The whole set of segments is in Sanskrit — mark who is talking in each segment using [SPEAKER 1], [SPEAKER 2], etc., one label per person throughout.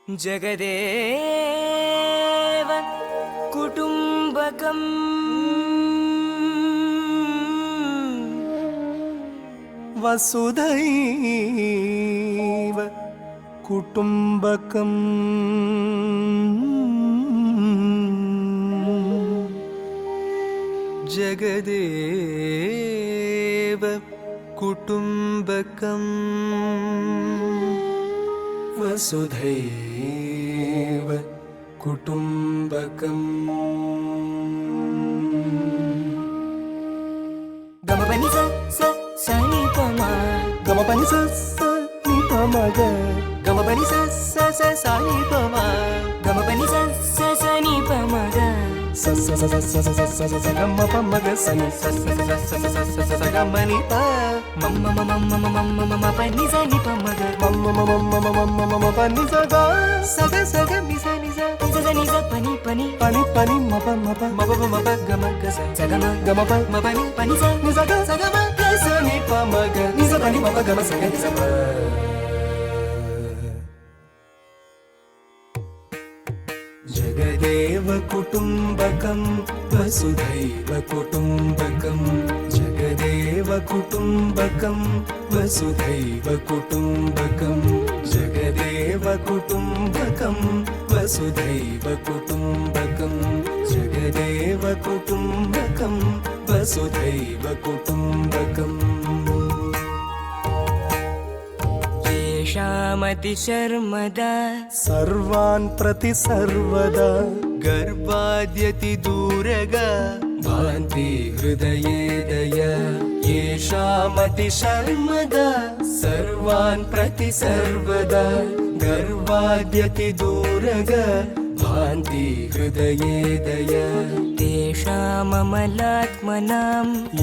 [SPEAKER 1] जगदेव कुटुम्बकम्
[SPEAKER 2] वसुधैव कुटुम्बकम् जगदेव कुटुम्बकम् वसुधैव कुटुम्बकम्
[SPEAKER 1] गमपनि स नि प म
[SPEAKER 2] गमपनि स नि प म ग
[SPEAKER 1] गमपनि स नि प म गमपनि स नि प म ग
[SPEAKER 2] स ग म प म ग स नि स ग म नि प
[SPEAKER 1] म प नि स नि प म ग
[SPEAKER 2] म प नि स ग स ग नि स नि स
[SPEAKER 1] नि स प नि
[SPEAKER 2] म प
[SPEAKER 1] म प ग म ग स ग
[SPEAKER 2] म प
[SPEAKER 1] म प नि स
[SPEAKER 2] नि स ग म ग स नि प म ग नि स प नि म प ग म स ग नि स प जगदेव कुटुम्बकं वसुधैव कुटुम्बकं जगदेव कुटुम्बकं वसुधैव कुटुम्बकं जगदेव कुटुम्बकं वसुधैव कुटुम्बकं जगदेव कुटुम्बकं वसुधैव कुटुम्बकम्
[SPEAKER 1] येषामतिशर्मदा
[SPEAKER 2] सर्वान् प्रति सर्वदा
[SPEAKER 1] गर्भाद्यति दूरगा
[SPEAKER 2] भान्ति हृदये दया येषामतिशर्मदा सर्वान् प्रति सर्वदा गर्वाद्यति दूरगा भान्ति हृदये दया
[SPEAKER 1] तेषाममलात्मनां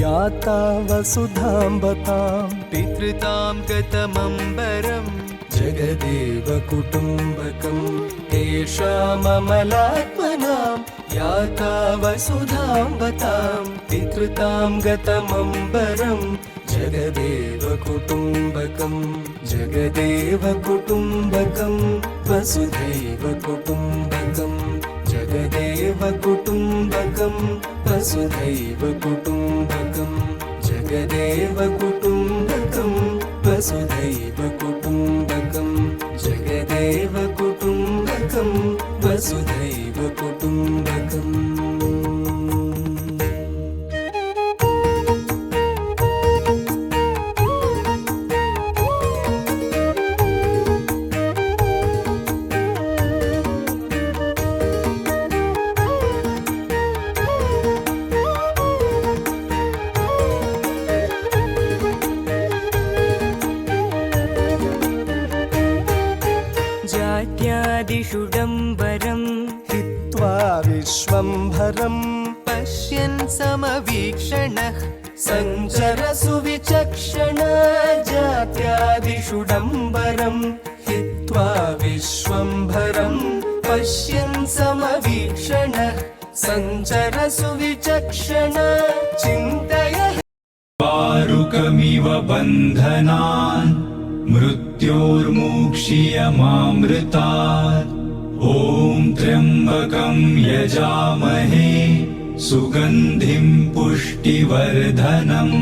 [SPEAKER 2] याता वसुधाम्बतां
[SPEAKER 1] पितृतां गतमम्बरम्
[SPEAKER 2] जगदेव कुटुम्बकं तेषाममलात्मनां याता वसुधाम्बतां पितृतां गतमम्बरं जगदेव कुटुम्बकं जगदेव कुटुम्बकं वसुधैव कुटुम्बकं जगदेव कुटुम्बकं वसुधैव कुटुम्बकं जगदेव कुटुम्बकं वसुधैव कुटुम्बकं जगदेव कुटुम्बकं वसुधैव कुटुम्बकम्
[SPEAKER 1] जात्यादिषुडम्बरम्
[SPEAKER 2] हित्वा विश्वम्भरम्
[SPEAKER 1] पश्यन् समवीक्षणः
[SPEAKER 2] सञ्चरसु विचक्षण जात्यादिषुडम्बरम् हित्वा विश्वम्भरम् पश्यन् समवीक्षणः सञ्चरसु विचक्षण चिन्तय
[SPEAKER 3] वारुकमिव बन्धनान् मृत्योर्मुक्षीयमामृतात् ॐ त्र्यम्बकं यजामहे सुगन्धिं पुष्टिवर्धनम्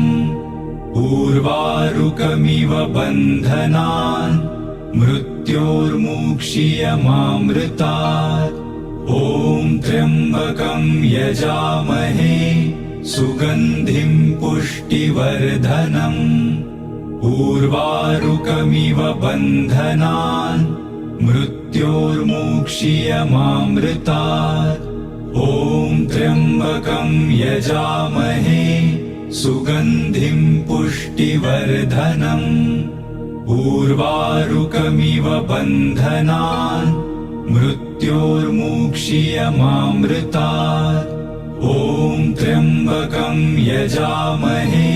[SPEAKER 3] उर्वारुकमिव बन्धनान् मृत्योर्मुक्षीयमामृतात् ॐ त्र्यम्बकं यजामहे सुगन्धिं पुष्टिवर्धनम् उर्वारुकमिव बन्धनान् मृत्योर्मुक्षीयमामृतात् ॐ त्र्यम्बकं यजामहे सुगन्धिं पुष्टिवर्धनम् उर्वारुकमिव बन्धनान् मृत्योर्मुक्षीयमामृतात् ॐ त्र्यम्बकं यजामहे